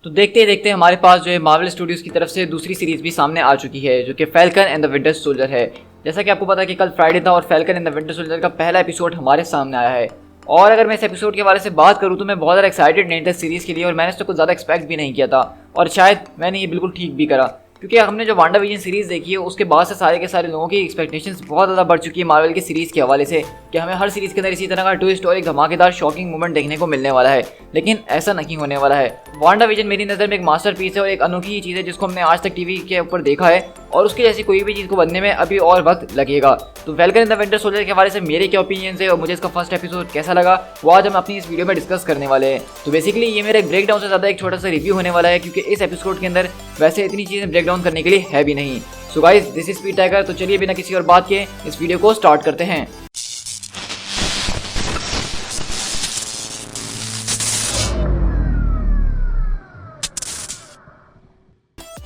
तो देखते ही देखते हमारे पास जो है मार्वल स्टूडियोज की तरफ से दूसरी सीरीज भी सामने आ चुकी है जो कि falcon and the winter soldier है। जैसा कि आपको पता है कि कल फ्राइडे था और falcon and the winter soldier का पहला एपिसोड हमारे सामने आया है। और अगर मैं इस एपिसोड के बारे से बात करूँ तो मैं बहुत ज़्यादा एक्साइटेड नहीं था सीरीज़ के लिए और मैंने इससे कुछ ज़्यादा एक्सपेक्ट भी नहीं किया था और शायद मैंने ये बिल्कुल ठीक भी करा, क्योंकि हमने जो वांडाविजन सीरीज़ देखी है उसके बाद से सारे के सारे लोगों की एक्सपेक्टेशंस बहुत ज़्यादा बढ़ चुकी है मार्वल की सीरीज़ के हवाले से कि हमें हर सीरीज़ के अंदर इसी तरह का ट्विस्ट और एक धमाकेदार शॉकिंग मोमेंट देखने को मिलने वाला है। लेकिन ऐसा नहीं होने वाला है। वांडाविजन मेरी नज़र में एक मास्टरपीस है और एक अनोखी चीज़ है जिसको हमने आज तक टीवी के ऊपर देखा है और उसकी जैसी कोई भी चीज़ को बनने में अभी और वक्त लगेगा। तो falcon and the winter soldier के हवाले से मेरे क्या ओपिनियन है और मुझे इसका फर्स्ट एपिसोड कैसा लगा वो आज हम अपनी इस वीडियो में डिस्कस करने वाले हैं। तो बेसिकली ये मेरे ब्रेक डाउन से ज़्यादा एक छोटा सा रिव्यू होने वाला है, क्योंकि इस एपिसोड के अंदर वैसे इतनी चीज़ें ब्रेक डाउन करने के लिए है भी नहीं। सो guys, this is Speed tiger. तो चलिए बिना किसी और बात के इस वीडियो को स्टार्ट करते हैं।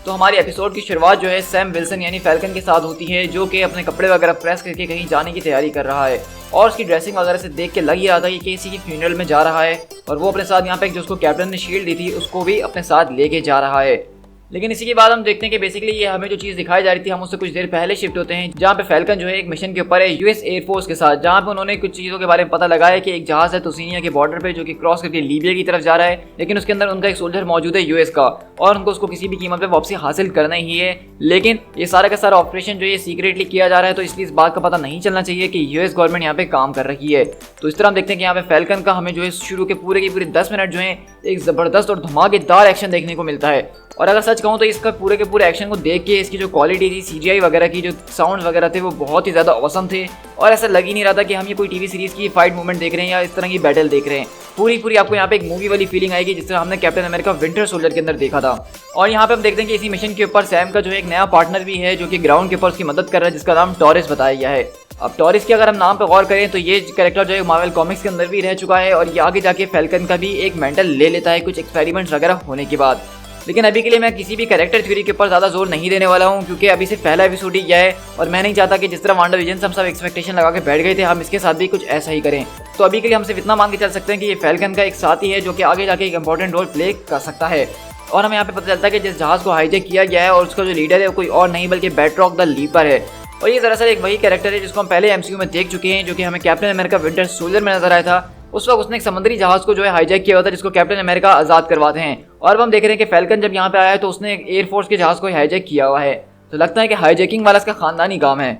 तो हमारी एपिसोड की शुरुआत जो है सैम विल्सन यानी फैल्कन के साथ होती है, जो कि अपने कपड़े वगैरह प्रेस करके कहीं जाने की तैयारी कर रहा है और उसकी ड्रेसिंग वगैरह से देख के लग ही रहा था कि किसी की फ्यूनरल में जा रहा है और वो अपने साथ यहाँ पे जो उसको कैप्टन ने शील्ड दी थी उसको भी अपने साथ लेके जा रहा है। लेकिन इसी के बाद हम देखते हैं कि बेसिकली ये हमें जो चीज़ दिखाई जा रही थी हम उससे कुछ देर पहले शिफ्ट होते हैं, जहाँ पे फैल्कन जो है एक मिशन के ऊपर है यूएस एयरफोर्स के साथ, जहाँ पे उन्होंने कुछ चीज़ों के बारे में पता लगाया कि एक जहाज है तुसीनिया के बॉर्डर पे जो कि क्रॉस करके लीबिया की तरफ जा रहा है, लेकिन उसके अंदर उनका एक सोल्जर मौजूद है यूएस का और उनको उसको किसी भी कीमत पर वापसी हासिल करना ही है। लेकिन ये सारा का सारा ऑपरेशन जो ये सीक्रेटली किया जा रहा है, तो इसलिए इस बात का पता नहीं चलना चाहिए कि यूएस गवर्नमेंट यहाँ पे काम कर रही है। तो इस तरह हम देखते हैं कि यहाँ पे फैल्कन का हमें जो है शुरू के पूरे 10 मिनट जो है एक ज़बरदस्त और धमाकेदार एक्शन देखने को मिलता है। और अगर सच कहूँ तो इसका पूरे के पूरे एक्शन को देख के इसकी जो क्वालिटी थी, सीजीआई वगैरह की जो साउंड वगैरह थे वो बहुत ही ज़्यादा औसम थे और ऐसा लग ही नहीं रहा था कि हम ये कोई टीवी सीरीज़ की फाइट मूवमेंट देख रहे हैं या इस तरह की बैटल देख रहे हैं। पूरी आपको यहाँ पे एक मूवी वाली फीलिंग आएगी जिस तरह हमने कैप्टन अमेरिका विंटर सोल्जर के अंदर देखा था। और यहाँ पे हम देखते हैं कि इसी मिशन के ऊपर सैम का जो है एक नया पार्टनर भी है जो कि ग्राउंड के ऊपर उसकी मदद कर रहा है, जिसका नाम टॉरिस बताया गया है। अब टॉरिस के अगर हम नाम पे गौर करें तो ये कैरेक्टर जो है मार्वल कॉमिक्स के अंदर भी रह चुका है और ये आगे जाके फैल्कन का भी एक मेंटल ले लेता है कुछ एक्सपेरिमेंट्स वगैरह होने के बाद। लेकिन अभी के लिए मैं किसी भी कैरेक्टर थ्योरी के ऊपर ज़्यादा जोर नहीं देने वाला हूँ, क्योंकि अभी सिर्फ पहला एपिसोड ही गया है और मैं नहीं चाहता कि जिस तरह वांडाविजन से हम सब एक्सपेक्टेशन लगा के बैठ गए थे हम इसके साथ भी कुछ ऐसा ही करें। तो अभी के लिए हम सिर्फ इतना मान के चल सकते हैं कि ये फैल्कन का एक साथी है जो कि आगे जाके एक इंपॉर्टेंट रोल प्ले कर सकता है। और हमें यहाँ पे पता चलता है कि जिस जहाज़ को हाईजैक किया गया है और उसका जो लीडर है वो कोई और नहीं बल्कि बैट्रॉक द लीपर है। और ये दरअसल एक वही कैरेक्टर है जिसको हम पहले एमसीयू में देख चुके हैं, जो कि हमें कैप्टन अमेरिका विंटर सोल्जर में नजर आया था। उस वक्त उसने एक समुद्री जहाज को जो है हाईजैक किया हुआ था जिसको कैप्टन अमेरिका आज़ाद करवाते हैं। और अब हम देख रहे हैं कि फैल्कन जब यहाँ पे आया है तो उसने एक एयरफोर्स के जहाज को हाईजैक किया हुआ है। तो लगता है कि हाईजैकिंग वाला इसका खानदानी काम है।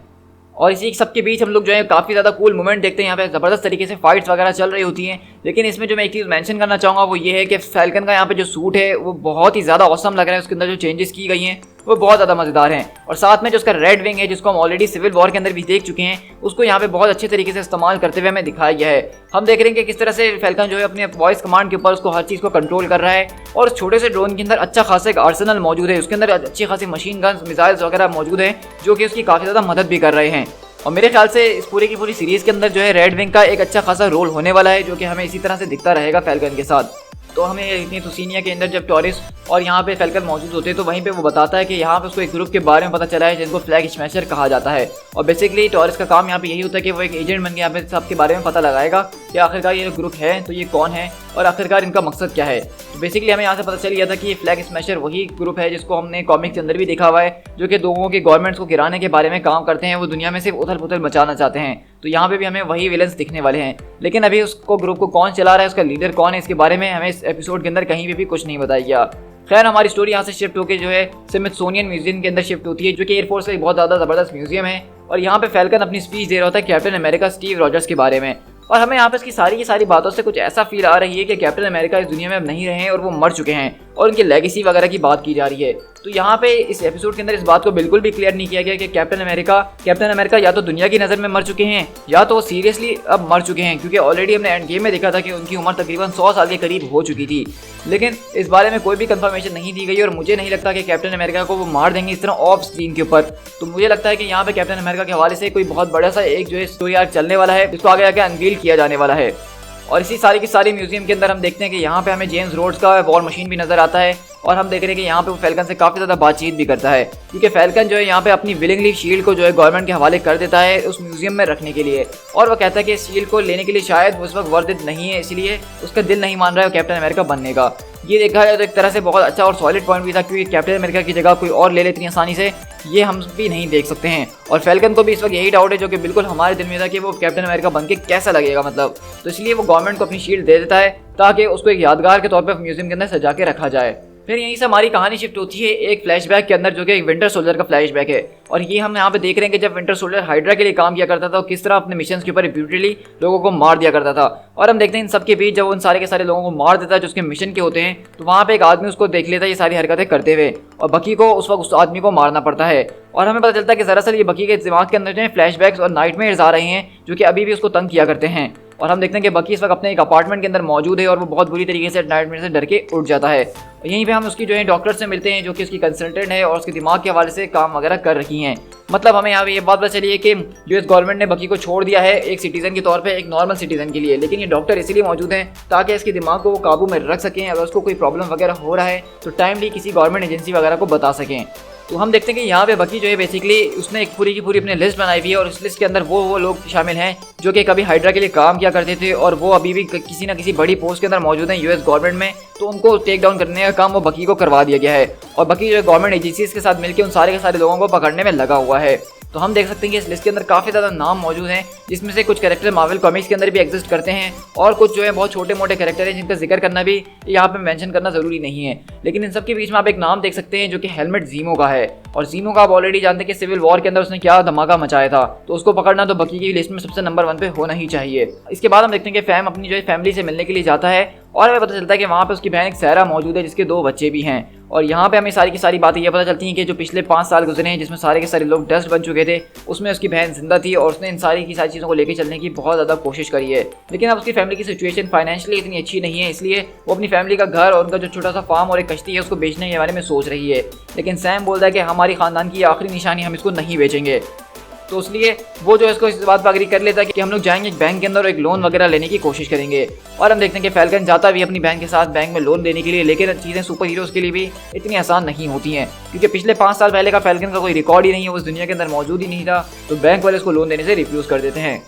और इसी सबके बीच हम लोग जो है काफ़ी ज़्यादा कूल मोमेंट देखते हैं। यहाँ पे ज़बरदस्त तरीके से फाइट्स वगैरह चल रही होती हैं। लेकिन इसमें जो मैं एक चीज़ मेंशन करना चाहूँगा वो ये है कि फैल्कन का यहाँ पे जो सूट है वो बहुत ही ज़्यादा औसम लग रहा है। उसके अंदर जो चेंजेस की गई हैं वो बहुत ज़्यादा मज़ेदार हैं। और साथ में जो उसका रेड विंग है जिसको हम ऑलरेडी सिविल वॉर के अंदर भी देख चुके हैं, उसको यहाँ पे बहुत अच्छे तरीके से इस्तेमाल करते हुए हमें दिखाया गया है। हम देख रहे हैं कि किस तरह से फैल्कन जो है अपने वॉइस कमांड के ऊपर उसको हर चीज़ को कंट्रोल कर रहा है और उस छोटे से ड्रोन के अंदर अच्छा खासा एक आर्सेनल मौजूद है। उसके अंदर अच्छी खासी मशीन गन्स मिसाइल्स वगैरह मौजूद हैं जो कि उसकी काफ़ी ज़्यादा मदद भी कर रहे हैं। और मेरे ख्याल से इस पूरी की पूरी सीरीज़ के अंदर जो है रेड विंग का एक अच्छा खासा रोल होने वाला है, जो कि हमें इसी तरह से दिखता रहेगा फैल्कन के साथ। तो हमें इतनी तुसीनिया के अंदर जब टॉरिस और यहाँ पे फैल्कन मौजूद होते हैं तो वहीं पे वो बताता है कि यहाँ पे उसको एक ग्रुप के बारे में पता चला है जिनको फ्लैग स्मैशर कहा जाता है। और बेसिकली टॉरिस का काम यहाँ पे यही होता है कि वो एक एजेंट बन के यहाँ पे सबके बारे में पता लगाएगा कि आखिरकार ये ग्रुप है तो ये कौन है और आखिरकार इनका मकसद क्या है। तो बेसिकली हमें यहाँ से पता चल गया था कि ये फ्लैग स्मैशर वही ग्रुप है जिसको हमने कॉमिक्स के अंदर भी देखा हुआ है, जो कि लोगों के गवर्नमेंट्स को गिराने के बारे में काम करते हैं। वो दुनिया में सिर्फ उथल पुथल मचाना चाहते हैं। तो यहाँ पे भी हमें वही विलन्स दिखने वाले हैं। लेकिन अभी उसको ग्रुप को कौन चला रहा है, उसका लीडर कौन है, इसके बारे में हमें इस एपिसोड के अंदर कहीं भी कुछ नहीं बताया गया। खैर हमारी स्टोरी यहाँ से शिफ्ट होकर जो है स्मिथसोनियन म्यूजियम के अंदर शिफ्ट होती है, जो कि एयरफोर्स का एक बहुत ज़्यादा ज़बरदस्त म्यूजियम है। और यहाँ पे फैल्कन अपनी स्पीच दे रहा होता है कैप्टन अमेरिका स्टीव रॉजर्स के बारे में। और हमें यहाँ पे इसकी सारी बातों से कुछ ऐसा फील आ रही है कि कैप्टन अमेरिका इस दुनिया में अब नहीं रहे हैं और वो मर चुके हैं और उनकी लेगेसी वगैरह की बात की जा रही है। तो यहाँ पे इस एपिसोड के अंदर इस बात को बिल्कुल भी क्लियर नहीं किया गया कि कैप्टन अमेरिका या तो दुनिया की नज़र में मर चुके हैं या तो वो सीरियसली अब मर चुके हैं, क्योंकि ऑलरेडी हमने एंड गेम में देखा था कि उनकी उम्र तकरीबन 100 साल के करीब हो चुकी थी। लेकिन इस बारे में कोई भी कंफर्मेशन नहीं दी गई और मुझे नहीं लगता कि कैप्टन अमेरिका को वो मार देंगे इस तरह ऑफ स्क्रीन के ऊपर। तो मुझे लगता है कि यहाँ पे कैप्टन अमेरिका के हवाले से कोई बहुत बड़ा सा एक जो है स्टोरी आर्क चलने वाला है, जिसको आगे आगे अनवील किया जाने वाला है। और इसी सारी की सारी म्यूजियम के अंदर हम देखते हैं कि यहाँ पे हमें जेम्स रोड्स का वॉर मशीन भी नजर आता है और हम देख रहे हैं कि यहाँ पे वो फैल्कन से काफ़ी ज़्यादा बातचीत भी करता है, क्योंकि फैल्कन जो है यहाँ पे अपनी विलिंगली शील्ड को जो है गवर्नमेंट के हवाले कर देता है उस म्यूजियम में रखने के लिए। और वो कहता है कि इस शील्ड को लेने के लिए शायद उस वक्त वर्थ इट नहीं है, इसलिए उसका दिल नहीं मान रहा है कैप्टन अमेरिका बनने का। ये देखा जाए तो एक तरह से बहुत अच्छा और सॉलिड पॉइंट भी था, क्योंकि कैप्टन अमेरिका की जगह कोई और ले ले इतनी आसानी से ये हम भी नहीं देख सकते हैं। और फैल्कन को भी इस वक्त यही डाउट है जो कि बिल्कुल हमारे दिल में था कि वो कैप्टन अमेरिका बन के कैसा लगेगा, मतलब तो इसलिए वो गवर्नमेंट को अपनी शील्ड दे देता है ताकि उसको एक यादगार के तौर पर म्यूजियम के अंदर सजा के रखा जाए। फिर यहीं से हमारी कहानी शिफ्ट होती है एक फ्लैशबैक के अंदर, जो कि एक विंटर सोल्जर का फ्लैशबैक है। और ये हम यहाँ पे देख रहे हैं कि जब विंटर सोल्जर हाइड्रा के लिए काम किया करता था, किस तरह अपने मिशन के ऊपर रिपीटेडली लोगों को मार दिया करता था। और हम देखते हैं इन सबके बीच जब उन सारे के सारे लोगों को मार देता है जो उसके मिशन के होते हैं, तो वहाँ पे एक आदमी उसको देख लेता है ये सारी हरकतें करते हुए, और बकी को उस वक्त उस आदमी को मारना पड़ता है। और हमें पता चलता है कि दरअसल ये बकी के दिमाग के अंदर जो है फ्लैशबैक्स और नाइटमेयर्स आ रहे हैं जो कि अभी भी उसको तंग किया करते हैं। और हम देखते हैं कि बकी इस वक्त अपने एक अपार्टमेंट के अंदर मौजूद है और वो बहुत बुरी तरीके से नाइटमेयर से डर के उठ जाता है। और यहीं पे हम उसकी जो है डॉक्टर से मिलते हैं जो कि उसकी कंसल्टेंट है और उसके दिमाग के हवाले से काम वगैरह कर रही हैं। मतलब हमें यहाँ पे ये बात पता चली है कि यूएस गवर्नमेंट ने बकी को छोड़ दिया है एक सिटीजन के तौर पे, एक नॉर्मल सिटीजन के लिए, लेकिन ये डॉक्टर इसीलिए मौजूद हैं ताकि इसके दिमाग को वो काबू में रख सकें। अगर उसको कोई प्रॉब्लम वगैरह हो रहा है तो टाइमली किसी गवर्नमेंट एजेंसी वगैरह को बता सकें। तो हम देखते हैं कि यहाँ पे बकी जो है बेसिकली उसने एक पूरी की पूरी अपनी लिस्ट बनाई हुई है और उस लिस्ट के अंदर वो लोग शामिल हैं जो कि कभी हाइड्रा के लिए काम किया करते थे और वो अभी भी किसी ना किसी बड़ी पोस्ट के अंदर मौजूद हैं यूएस गवर्नमेंट में। तो उनको टेक डाउन करने का काम वो बकी को करवा दिया गया है और बकी जो है गवर्नमेंट एजेंसीज के साथ मिलकर उन सारे के सारे लोगों को पकड़ने में लगा हुआ है। तो हम देख सकते हैं कि इस लिस्ट के अंदर काफ़ी ज़्यादा नाम मौजूद हैं, जिसमें से कुछ कैरेक्टर मार्वल कॉमिक्स के अंदर भी एग्जिस्ट करते हैं और कुछ जो है बहुत छोटे मोटे कैरेक्टर हैं जिनका जिक्र करना भी यहाँ पे मेंशन करना ज़रूरी नहीं है। लेकिन इन सब के बीच में आप एक नाम देख सकते हैं जो कि हेलमेट ज़ीमो का है। और ज़ीमो का आप ऑलरेडी जानते हैं कि सिविल वॉर के अंदर उसने क्या धमाका मचाया था, तो उसको पकड़ना तो बकी की लिस्ट में सबसे नंबर 1 पे होना ही चाहिए। इसके बाद हम देखते हैं कि फैम अपनी जो है फैमिली से मिलने के लिए जाता है और हमें पता चलता है कि वहाँ पे उसकी बहन एक सहरा मौजूद है जिसके 2 बच्चे भी हैं। और यहाँ पे हमें सारी की सारी बातें ये पता चलती हैं कि जो पिछले 5 साल गुजरे हैं जिसमें सारे के सारे लोग डस्ट बन चुके थे, उसमें उसकी बहन जिंदा थी और उसने इन सारी की सारी चीज़ों को लेकर चलने की बहुत ज़्यादा कोशिश करी है। लेकिन अब उसकी फैमिली की सिचुएशन फाइनेंशियली इतनी अच्छी नहीं है, इसलिए वो अपनी फैमिली का घर और उनका जो छोटा सा फार्म और एक कश्ती है उसको बेचने के बारे में सोच रही है। लेकिन सैम बोलता है कि हमारी खानदान की आखिरी निशानी, हम इसको नहीं बेचेंगे। तो इसलिए वो जो इसको इस बात पर एग्री कर लेता है कि हम लोग जाएंगे एक बैंक के अंदर और एक लोन वगैरह लेने की कोशिश करेंगे। और हम देखते हैं कि फैल्कन जाता भी अपनी बहन के साथ बैंक में लोन लेने के लिए, लेकिन चीज़ें सुपर हीरोज़ के लिए भी इतनी आसान नहीं होती हैं क्योंकि पिछले 5 साल पहले का फैल्कन का कोई रिकॉर्ड ही नहीं है, उस दुनिया के अंदर मौजूद ही नहीं था, तो बैंक वाले उसको लोन देने से रिफ्यूज़ कर देते हैं।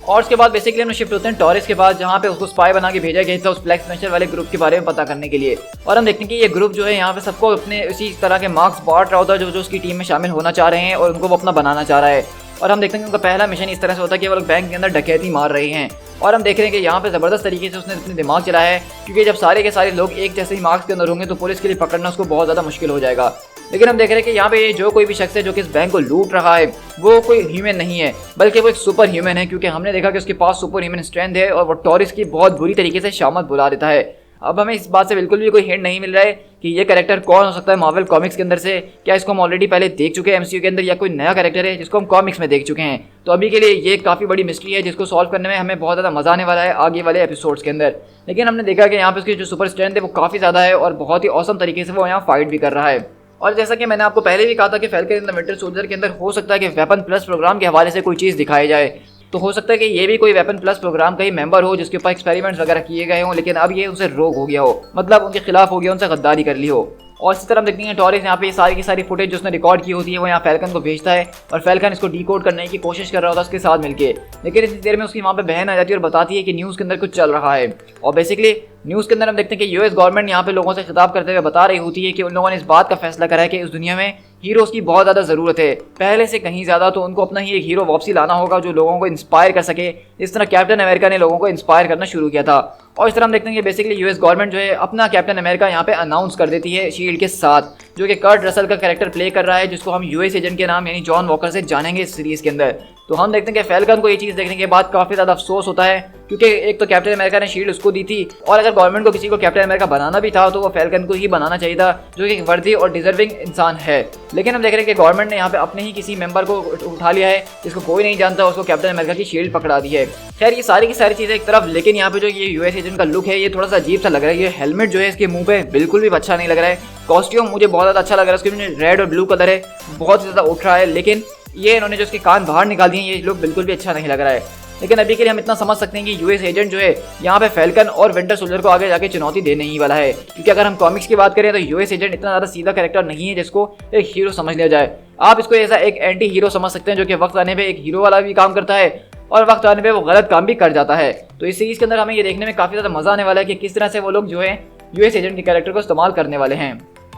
और उसके बाद बेसिकली हम शिफ्ट होते हैं टॉरिस के पास, जहाँ पे उसको स्पाई बना के भेजा गया था उस ब्लैक स्मैशर वाले ग्रुप के बारे में पता करने के लिए। और हम देखते हैं कि ये ग्रुप जो है यहाँ पे सबको अपने इसी तरह के मार्क्स बांट रहा होता है जो उसकी टीम में शामिल होना चाह रहे हैं और उनको वो अपना बनाना चाह रहा है। और हम देखते हैं कि उनका पहला मिशन इस तरह से होता है कि वो लोग बैंक के अंदर डकैती मार रहे हैं। और हम देख रहे हैं कि यहाँ पे ज़बरदस्त तरीके से उसने अपने दिमाग चलाया है, क्योंकि जब सारे के सारे लोग एक जैसे ही मार्क्स के अंदर होंगे तो पुलिस के लिए पकड़ना उसको बहुत ज़्यादा मुश्किल हो जाएगा। लेकिन हम देख रहे हैं कि यहाँ पे जो कोई भी शख्स है जो कि इस बैंक को लूट रहा है वो कोई ह्यूमन नहीं है, बल्कि वो एक सुपर ह्यूमन है, क्योंकि हमने देखा कि उसके पास सुपर ह्यूमन स्ट्रेंथ है और वो टॉरिस की बहुत बुरी तरीके से शामत बुला देता है। अब हमें इस बात से बिल्कुल भी कोई हिंट नहीं मिल रहा है कि ये कैरेक्टर कौन हो सकता है मार्वल कॉमिक्स के अंदर से। क्या इसको हम ऑलरेडी पहले देख चुके हैं एमसीयू के अंदर, या कोई नया कैरेक्टर है जिसको हम कॉमिक्स में देख चुके हैं। तो अभी के लिए ये काफ़ी बड़ी मिस्ट्री है जिसको सॉल्व करने में हमें बहुत ज़्यादा मजा आने वाला है आगे वाले एपिसोड्स के अंदर। लेकिन हमने देखा कि यहाँ पे उसकी जो सुपर स्ट्रेंथ है वो काफ़ी ज़्यादा है और बहुत ही औसम तरीके से वो यहाँ फाइट भी कर रहा है। और जैसा कि मैंने आपको पहले भी कहा था कि falcon in the winter soldier के अंदर हो सकता है कि वेपन प्लस प्रोग्राम के हवाले से कोई चीज़ दिखाई जाए, तो हो सकता है कि ये भी कोई वेपन प्लस प्रोग्राम का ही मेंबर हो जिसके ऊपर एक्सपेरिमेंट्स वगैरह किए गए हों, लेकिन अब ये उनसे रोक हो गया हो, मतलब उनके खिलाफ हो गया, उनसे गद्दारी कर ली हो। और इसी तरह हम देखते हैं टॉरिस यहाँ पे सारी की सारी फुटेज जो उसने रिकॉर्ड की होती है वो यहाँ फैल्कन को भेजता है और फैल्कन इसको डिकोड करने की कोशिश कर रहा होता है उसके साथ मिलके। लेकिन इतनी देर में उसकी वहाँ पे बहन आ जाती है और बताती है कि न्यूज़ के अंदर कुछ चल रहा है। और बेसिकली न्यूज़ के अंदर हम देखते हैं कि यूएस गवर्नमेंट यहाँ पे लोगों से खिताब करते हुए बता रही होती है कि उन लोगों ने इस बात का फैसला करा है कि इस दुनिया में हीरोज़ की बहुत ज़्यादा ज़रूरत है, पहले से कहीं ज़्यादा। तो उनको अपना ही एक हीरो वापसी लाना होगा जो लोगों को इंस्पायर कर सके, जिस तरह कैप्टन अमेरिका ने लोगों को इंस्पायर करना शुरू किया था। और इस तरह हम देखते हैं कि बेसिकली यूएस गवर्नमेंट जो है अपना कैप्टन अमेरिका यहाँ पे अनाउंस कर देती है शील्ड के साथ, जो कि कर्ट रसल का कैरेक्टर प्ले कर रहा है, जिसको हम यूएस एजेंट के नाम यानी जॉन वॉकर से जानेंगे इस सीरीज़ के अंदर। तो हम देखते हैं कि फैल्कन को ये चीज़ देखने के बाद काफ़ी ज़्यादा अफसोस होता है, क्योंकि एक तो कैप्टन अमेरिका ने शील्ड उसको दी थी और अगर गवर्नमेंट को किसी को कैप्टन अमेरिका बनाना भी था तो वो फैल्कन को ही बनाना चाहिए था, जो कि एक वर्दी और डिजर्विंग इंसान है। लेकिन हम देख रहे हैं कि गवर्नमेंट ने यहाँ पे अपने ही किसी मेंबर को उठा लिया है जिसको कोई नहीं जानता, उसको कैप्टन अमेरिका की शील्ड पकड़ा दी है। खैर ये सारी की सारी चीज़ें एक तरफ, लेकिन यहाँ पे जो ये यूएस एजेंट का लुक है ये थोड़ा सा अजीब सा लग रहा है। ये हेलमेट जो है इसके मुंह पे बिल्कुल भी अच्छा नहीं लग रहा है। कॉस्ट्यूम मुझे बहुत ज़्यादा अच्छा लग रहा है, उसके रेड और ब्लू कलर है, बहुत ज़्यादा उठ रहा है। लेकिन ये इन्होंने जो इसके कान बाहर निकाल दिए ये लुक बिल्कुल भी अच्छा नहीं लग रहा है। लेकिन अभी के लिए हम इतना समझ सकते हैं कि यूएस एजेंट जो है यहाँ पे फैल्कन और विंटर सोल्जर को आगे जाके चुनौती देने ही वाला है, क्योंकि अगर हम कॉमिक्स की बात करें तो यूएस एजेंट इतना ज़्यादा सीधा कैरेक्टर नहीं है जिसको एक हीरो समझ लिया जाए। आप इसको ऐसा एक एंटी हीरो समझ सकते हैं जो कि वक्त आने पर एक हीरो वाला भी काम करता है और वक्त आने पर वो गलत काम भी कर जाता है। तो इस सीरीज़ के अंदर हमें ये देखने में काफ़ी ज़्यादा मज़ा आने वाला है कि किस तरह से वो लोग जो है यूएस एजेंट के कैरेक्टर को इस्तेमाल करने वाले हैं।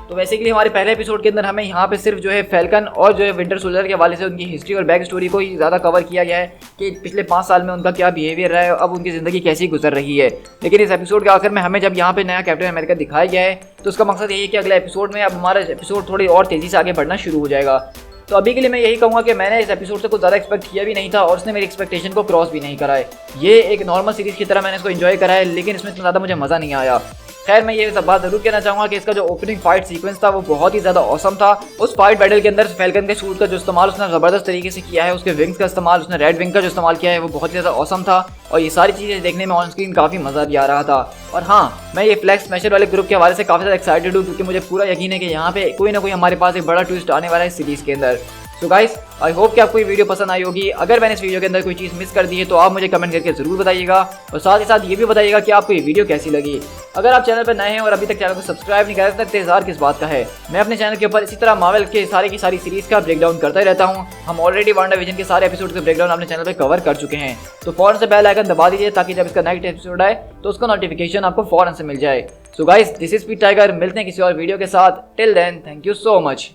तो बेसिकली हमारे पहले एपिसोड के अंदर हमें यहाँ पे सिर्फ जो है फैल्कन और जो है विंटर सोल्जर के हवाले से उनकी हिस्ट्री और बैक स्टोरी को ही ज़्यादा कवर किया गया है कि पिछले 5 साल में उनका क्या बिहेवियर रहा है, अब उनकी ज़िंदगी कैसी गुजर रही है। लेकिन इस एपिसोड के आखिर में हमें जब यहाँ पे नया कैप्टन अमेरिका दिखाया गया है तो उसका मकसद यही है कि अगले एपिसोड में अब हमारा एपिसोड थोड़ी और तेज़ी से आगे बढ़ना शुरू हो जाएगा। तो अभी के लिए मैं यही कहूँगा कि मैंने इस एपिसोड से कुछ ज़्यादा एक्सपेक्ट किया भी नहीं था और उसने मेरी एक्सपेक्टेशन को क्रॉस भी नहीं करा है। ये एक नॉर्मल सीरीज़ की तरह मैंने इसको एंजॉय करा है, लेकिन इसमें इतना ज़्यादा मुझे मज़ा नहीं आया। खैर मैं ये सब बात जरूर कहना चाहूँगा कि इसका जो ओपनिंग फाइट सीक्वेंस था वो बहुत ही ज़्यादा औसम था। उस फाइट बैटल के अंदर फैल्कन के सूट का जो इस्तेमाल उसने ज़बरदस्त तरीके से किया है, उसके विंग्स का इस्तेमाल, उसने रेड विंग का जो इस्तेमाल किया है वो बहुत ही ज़्यादा औसम था और ये सारी चीज़ें देखने में ऑन स्क्रीन काफ़ी मज़ा भी आ रहा था। और हाँ, मैं ये फ्लैग स्मैशर वाले ग्रुप के हवाले से काफ़ी ज़्यादा एक्साइटेड हूँ क्योंकि मुझे पूरा यकीन है कि यहाँ पे कोई ना कोई हमारे पास एक बड़ा ट्विस्ट आने वाला है इस सीरीज़ के अंदर। सो गाइस, आई होप कि आपको ये वीडियो पसंद आई होगी। अगर मैंने इस वीडियो के अंदर कोई चीज़ मिस कर दी है तो आप मुझे कमेंट करके ज़रूर बताइएगा और साथ ही साथ ये भी बताइएगा कि आपको ये वीडियो कैसी लगी। अगर आप चैनल पर नए हैं और अभी तक चैनल को सब्सक्राइब नहीं करा तो इंतजार किस बात का है। मैं अपने चैनल के ऊपर इसी तरह मार्वल के सारी की सारी सीरीज़ का ब्रेकडाउन करता ही रहता हूँ। हम ऑलरेडी वांडाविजन के सारे एपिसोड के ब्रेकडाउन अपने चैनल पर कवर कर चुके हैं, तो फौरन से बेल आइकन दबा दीजिए ताकि जब इसका नेक्स्ट एपिसोड आए तो उसका नोटिफिकेशन आपको फौरन से मिल जाए। So guys, this is Speed Tiger. मिलते हैं किसी और वीडियो के साथ। Till then, thank you so much.